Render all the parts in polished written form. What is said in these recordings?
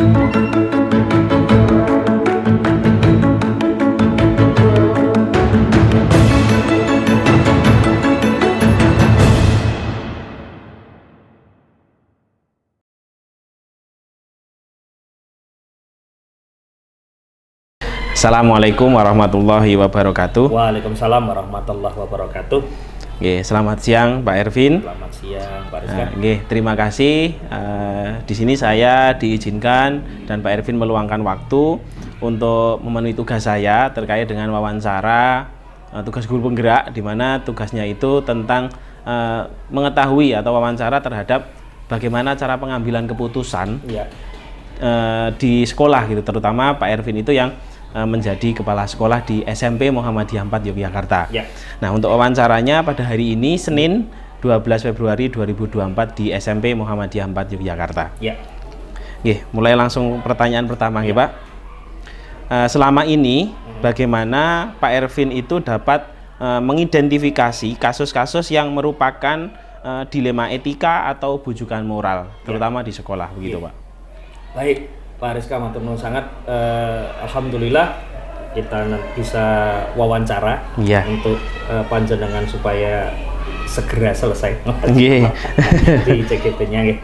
Assalamualaikum warahmatullahi wabarakatuh. Waalaikumsalam warahmatullahi wabarakatuh. Selamat siang Pak Ervin. Selamat siang Pak Rizka. Terima kasih. Di sini saya diizinkan dan Pak Ervin meluangkan waktu untuk memenuhi tugas saya terkait dengan wawancara tugas guru penggerak, di mana tugasnya itu tentang mengetahui atau wawancara terhadap bagaimana cara pengambilan keputusan di sekolah gitu, terutama Pak Ervin itu yang menjadi kepala sekolah di SMP Muhammadiyah 4 Yogyakarta. Nah, untuk wawancaranya pada hari ini Senin 12 Februari 2024 di SMP Muhammadiyah 4 Yogyakarta. Mulai langsung pertanyaan pertama ya Pak. Selama ini bagaimana Pak Ervin itu dapat mengidentifikasi kasus-kasus yang merupakan dilema etika atau bujukan moral, terutama di sekolah begitu Pak? Baik Pak Rizka, matur nuwun sangat. Alhamdulillah kita bisa wawancara untuk panjenengan supaya segera selesai di CGP-nya.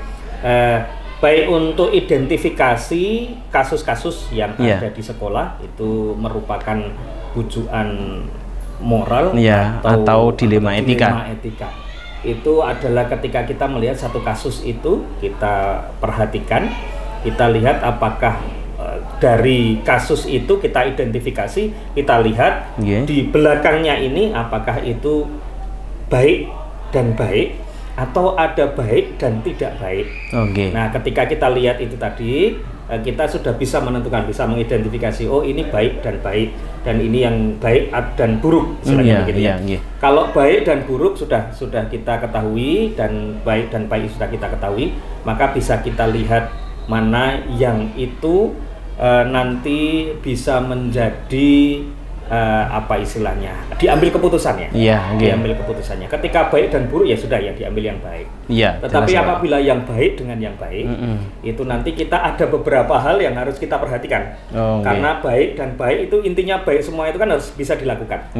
Baik untuk identifikasi kasus-kasus yang ada di sekolah itu merupakan bujukan moral atau dilema etika. Itu adalah ketika kita melihat satu kasus itu, kita perhatikan, kita lihat apakah dari kasus itu kita identifikasi, kita lihat di belakangnya ini apakah itu baik dan baik atau ada baik dan tidak baik. Nah, ketika kita lihat itu tadi, kita sudah bisa menentukan, bisa mengidentifikasi, oh ini baik dan ini yang baik dan buruk istilahnya begitu ya. Kalau baik dan buruk sudah kita ketahui, dan baik sudah kita ketahui, maka bisa kita lihat mana yang itu nanti bisa menjadi apa istilahnya, diambil keputusannya. Diambil keputusannya. Ketika baik dan buruk ya sudah ya diambil yang baik. Tetapi apabila yang baik dengan yang baik, itu nanti kita ada beberapa hal yang harus kita perhatikan. Karena baik dan baik itu intinya baik semua itu kan harus bisa dilakukan.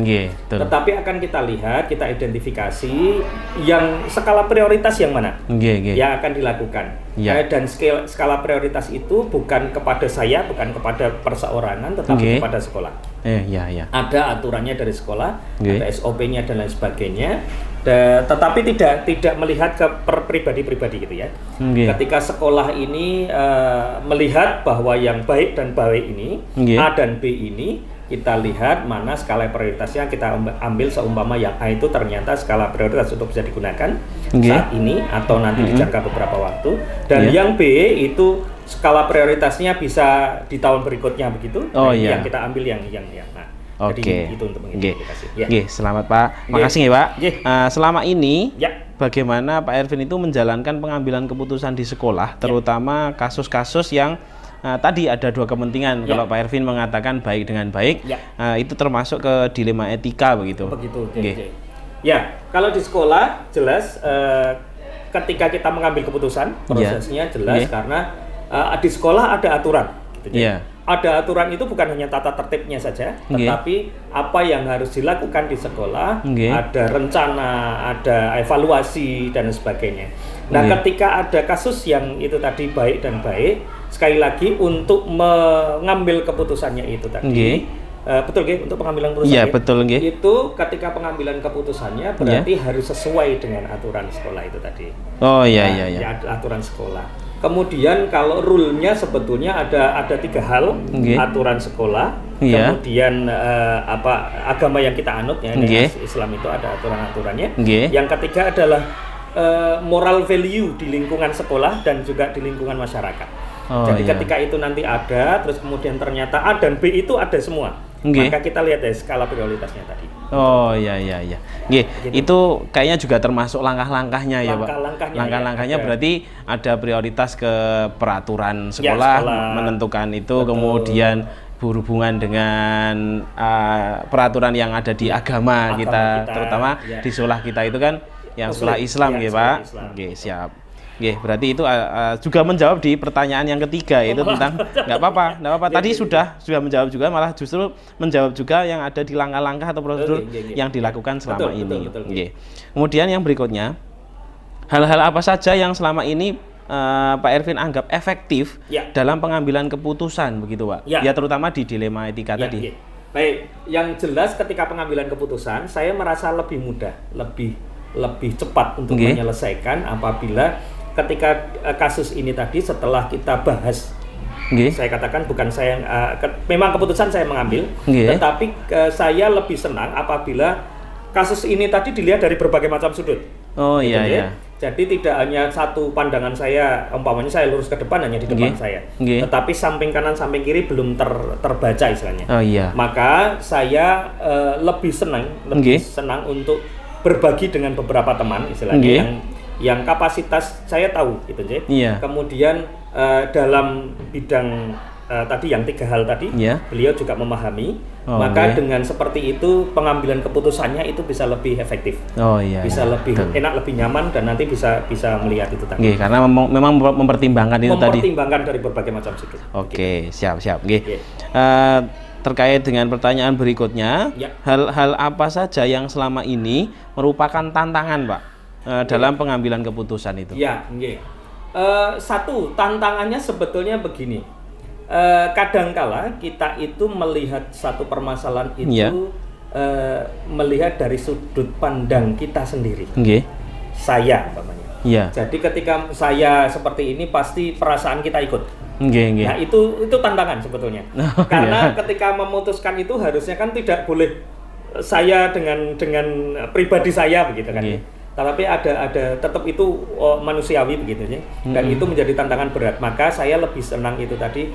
Tetapi akan kita lihat, kita identifikasi yang skala prioritas yang mana yang akan dilakukan. Dan skala prioritas itu bukan kepada saya, bukan kepada perseorangan, tetapi kepada sekolah. Ada aturannya dari sekolah, ada SOP-nya dan lain sebagainya. Tetapi tidak melihat ke pribadi-pribadi gitu ya. Ketika sekolah ini melihat bahwa yang baik dan baik ini, A dan B ini, kita lihat mana skala prioritasnya, kita ambil seumpama yang A itu ternyata skala prioritas untuk bisa digunakan saat ini atau nanti dijangka beberapa waktu, dan yang B itu skala prioritasnya bisa di tahun berikutnya begitu. Yang kita ambil yang nah, jadi itu untuk mengidentifikasi. Selamat Pak, makasih ya Pak. Selama ini bagaimana Pak Ervin itu menjalankan pengambilan keputusan di sekolah, terutama kasus-kasus yang tadi ada dua kepentingan. Kalau Pak Ervin mengatakan baik dengan baik, itu termasuk ke dilema etika begitu. Kalau di sekolah jelas ketika kita mengambil keputusan, prosesnya jelas karena di sekolah ada aturan. Ada aturan itu bukan hanya tata tertibnya saja, tetapi apa yang harus dilakukan di sekolah, ada rencana, ada evaluasi dan sebagainya. Nah, ketika ada kasus yang itu tadi baik dan baik, sekali lagi untuk mengambil keputusannya itu tadi, betul untuk pengambilan keputusan itu ketika pengambilan keputusannya berarti harus sesuai dengan aturan sekolah itu tadi. Aturan sekolah. Kemudian kalau rule-nya sebetulnya ada tiga hal, aturan sekolah, kemudian agama yang kita anut ya, Islam itu ada aturan-aturannya. Yang ketiga adalah moral value di lingkungan sekolah dan juga di lingkungan masyarakat. Jadi ketika itu nanti ada, terus kemudian ternyata A dan B itu ada semua, maka kita lihat ya skala prioritasnya tadi. Itu kayaknya juga termasuk langkah-langkahnya ya Pak. Langkah-langkahnya berarti ada prioritas ke peraturan sekolah, menentukan itu, kemudian berhubungan dengan peraturan yang ada di agama kita, terutama di sekolah kita itu kan yang sekolah Islam ya Pak. Siap. berarti itu juga menjawab di pertanyaan yang ketiga, yaitu tentang nggak apa-apa. Tadi sudah menjawab juga, malah justru menjawab juga yang ada di langkah-langkah atau prosedur yang dilakukan selama ini. Kemudian yang berikutnya, hal-hal apa saja yang selama ini Pak Ervin anggap efektif dalam pengambilan keputusan, begitu Pak? Ya, terutama di dilema etika tadi. Baik, yang jelas ketika pengambilan keputusan, saya merasa lebih mudah, lebih cepat untuk menyelesaikan apabila ketika kasus ini tadi setelah kita bahas, saya katakan bukan saya, memang keputusan saya mengambil, tetapi saya lebih senang apabila kasus ini tadi dilihat dari berbagai macam sudut. Jadi tidak hanya satu pandangan saya, umpamanya saya lurus ke depan hanya di depan saya, tetapi samping kanan samping kiri belum terbaca istilahnya. Maka saya lebih senang untuk berbagi dengan beberapa teman istilahnya yang kapasitas saya tahu gitu, kemudian dalam bidang tadi yang 3 hal tadi beliau juga memahami, maka dengan seperti itu pengambilan keputusannya itu bisa lebih efektif, bisa lebih enak, lebih nyaman, dan nanti bisa melihat itu tadi. Karena memang mempertimbangkan itu tadi. Mempertimbangkan dari berbagai macam sudut. Siap. Terkait dengan pertanyaan berikutnya, hal-hal apa saja yang selama ini merupakan tantangan, Pak, dalam pengambilan keputusan itu? Satu tantangannya sebetulnya begini. Kadangkala kita itu melihat satu permasalahan itu melihat dari sudut pandang kita sendiri. Saya umpamanya. Jadi ketika saya seperti ini pasti perasaan kita ikut. Nah itu tantangan sebetulnya. Karena ketika memutuskan itu harusnya kan tidak boleh saya dengan pribadi saya begitu kan. Tetapi ada tetap itu manusiawi begitu ya. Dan itu menjadi tantangan berat. Maka saya lebih senang itu tadi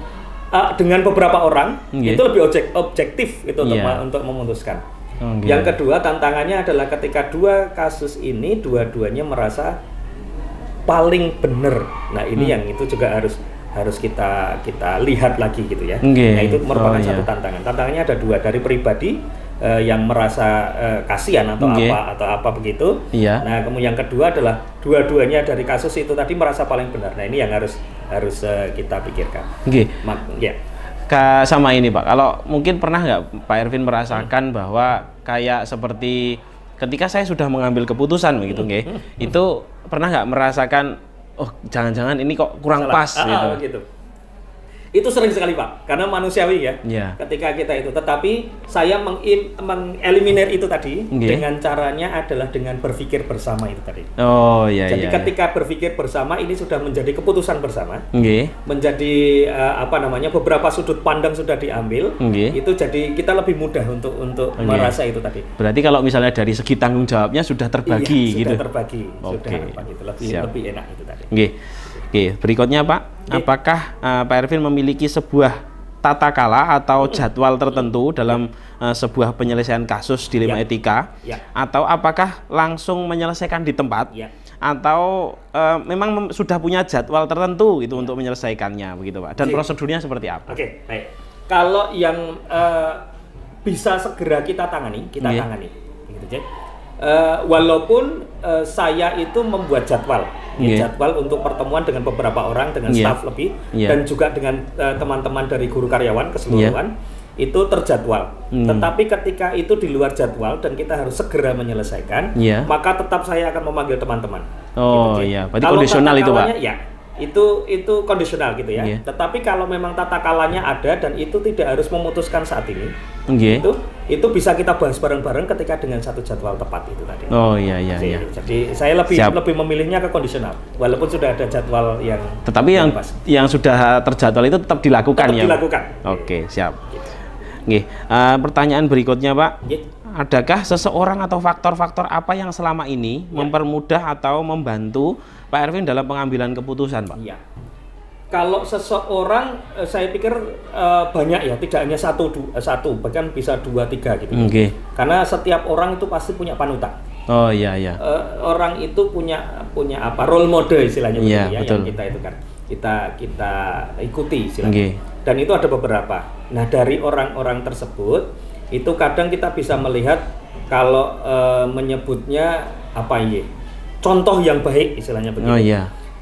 dengan beberapa orang itu lebih objektif itu untuk memutuskan. Yang kedua tantangannya adalah ketika dua kasus ini dua-duanya merasa paling benar. Nah ini yang itu juga harus kita lihat lagi gitu ya. Nah itu merupakan satu tantangan. Tantangannya ada 2, dari pribadi yang merasa kasihan atau apa begitu. Nah kemudian yang kedua adalah dua-duanya dari kasus itu tadi merasa paling benar. Nah ini yang harus kita pikirkan. Sama ini Pak, kalau mungkin pernah nggak Pak Ervin merasakan bahwa kayak seperti ketika saya sudah mengambil keputusan begitu, itu pernah nggak merasakan jangan-jangan ini kok kurang pas gitu. Itu sering sekali Pak, karena manusiawi ya. Ketika kita itu, tetapi saya mengeliminir itu tadi dengan caranya adalah dengan berpikir bersama itu tadi. Jadi ketika berpikir bersama ini sudah menjadi keputusan bersama, menjadi beberapa sudut pandang sudah diambil, itu jadi kita lebih mudah untuk merasa itu tadi. Berarti kalau misalnya dari segi tanggung jawabnya sudah terbagi sudah terbagi, lebih enak itu tadi. Berikutnya Pak, apakah Pak Ervin memiliki sebuah tata kala atau jadwal tertentu dalam sebuah penyelesaian kasus dilema etika, atau apakah langsung menyelesaikan di tempat, atau memang sudah punya jadwal tertentu itu untuk menyelesaikannya begitu Pak? Dan prosedurnya seperti apa? Baik. Kalau yang bisa segera kita tangani, gitu, walaupun saya itu membuat jadwal untuk pertemuan dengan beberapa orang, dengan staf lebih, dan juga dengan teman-teman dari guru karyawan keseluruhan, itu terjadwal. Tetapi ketika itu di luar jadwal dan kita harus segera menyelesaikan, maka tetap saya akan memanggil teman-teman. Berarti kondisional itu Pak? Itu kondisional gitu ya. Tetapi kalau memang tata kalanya ada dan itu tidak harus memutuskan saat ini, itu bisa kita bahas bareng-bareng ketika dengan satu jadwal tepat itu tadi. Jadi saya lebih memilihnya ke kondisional, walaupun sudah ada jadwal yang. Tetapi yang sudah terjadwal itu tetap dilakukan ya. Dilakukan. Siap. Pertanyaan berikutnya Pak. Adakah seseorang atau faktor-faktor apa yang selama ini mempermudah atau membantu Pak Ervin dalam pengambilan keputusan, Pak? Kalau seseorang, saya pikir banyak ya, tidak hanya satu, bahkan bisa 2, 3 gitu. Karena setiap orang itu pasti punya panutan. Orang itu punya apa? Role model istilahnya, betul. Yang kita itu kan kita ikuti istilahnya. Dan itu ada beberapa. Nah dari orang-orang tersebut itu kadang kita bisa melihat kalau menyebutnya contoh yang baik istilahnya begitu.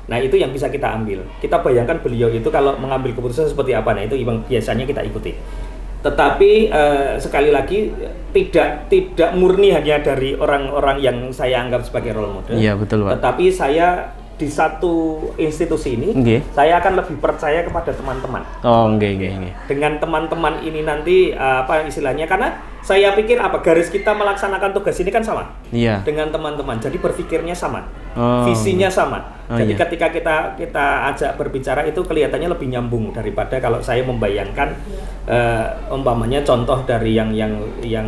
Nah, itu yang bisa kita ambil. Kita bayangkan beliau itu kalau mengambil keputusan seperti apa, nah itu yang biasanya kita ikuti. Tetapi sekali lagi tidak murni hanya dari orang-orang yang saya anggap sebagai role model. Iya, betul, Pak. Tetapi saya di satu institusi ini, saya akan lebih percaya kepada teman-teman. Oh, nggih. Dengan teman-teman ini nanti apa istilahnya, karena saya pikir garis kita melaksanakan tugas ini kan sama. Iya. Dengan teman-teman. Jadi berpikirnya sama. Visinya sama. Jadi ketika kita ajak berbicara itu kelihatannya lebih nyambung daripada kalau saya membayangkan umpamanya contoh dari yang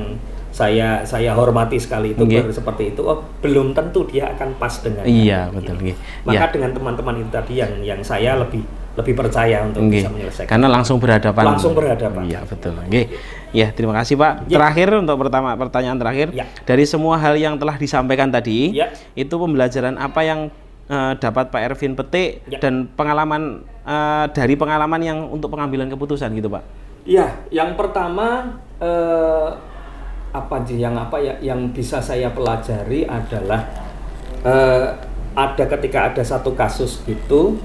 saya hormati sekali itu baru seperti itu, belum tentu dia akan pas dengan betul. Maka dengan teman-teman itu tadi yang saya lebih percaya untuk bisa menyelesaikan. Karena langsung berhadapan. Iya, betul. Ya, terima kasih, Pak. Terakhir untuk pertanyaan terakhir, dari semua hal yang telah disampaikan tadi, itu pembelajaran apa yang dapat Pak Ervin petik dan pengalaman dari pengalaman yang untuk pengambilan keputusan gitu, Pak? Iya, yang pertama yang bisa saya pelajari adalah ketika ada satu kasus itu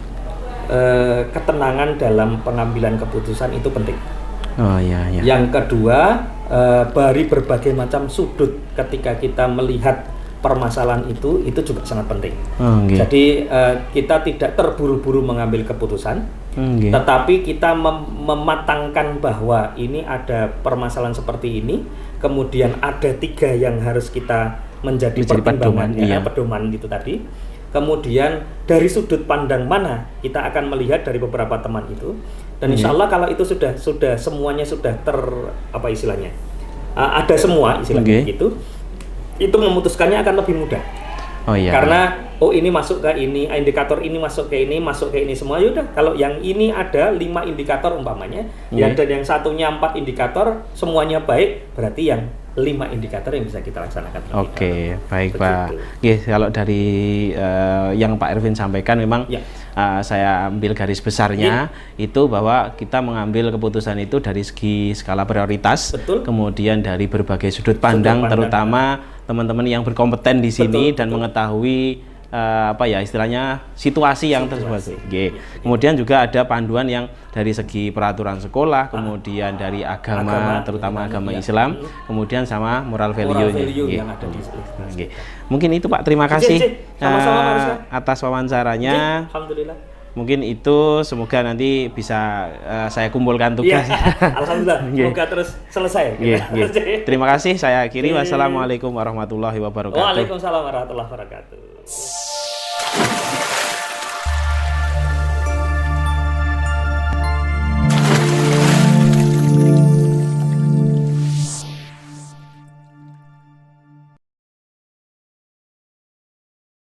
ketenangan dalam pengambilan keputusan itu penting. Yang kedua, dari berbagai macam sudut ketika kita melihat permasalahan itu juga sangat penting. Jadi kita tidak terburu-buru mengambil keputusan, tetapi kita mematangkan bahwa ini ada permasalahan seperti ini, kemudian ada 3 yang harus kita menjadi pertimbangan, pedoman gitu tadi. Kemudian dari sudut pandang mana kita akan melihat dari beberapa teman itu, dan insya Allah kalau itu sudah semuanya sudah ada semua istilahnya gitu, itu memutuskannya akan lebih mudah. Karena ini masuk ke ini, indikator ini masuk ke ini semua. Yaudah, kalau yang ini ada 5 indikator umpamanya, dan yang satunya 4 indikator, semuanya baik, berarti yang 5 indikator yang bisa kita laksanakan. Oke, baik, Pak. Kalau dari yang Pak Ervin sampaikan memang saya ambil garis besarnya itu bahwa kita mengambil keputusan itu dari segi skala prioritas, kemudian dari berbagai sudut pandang, terutama teman-teman yang berkompeten di sini dan mengetahui istilahnya situasi yang tersebut. Kemudian juga ada panduan yang dari segi peraturan sekolah, kemudian dari agama terutama agama Islam, kemudian sama moral value yang ada di sini. Mungkin itu, Pak. Terima kasih atas wawancaranya. Alhamdulillah. Mungkin itu, semoga nanti bisa saya kumpulkan tugas. Alhamdulillah. Semoga terus selesai. Terima kasih. Saya akhiri. Wassalamualaikum warahmatullahi wabarakatuh. Waalaikumsalam warahmatullahi wabarakatuh.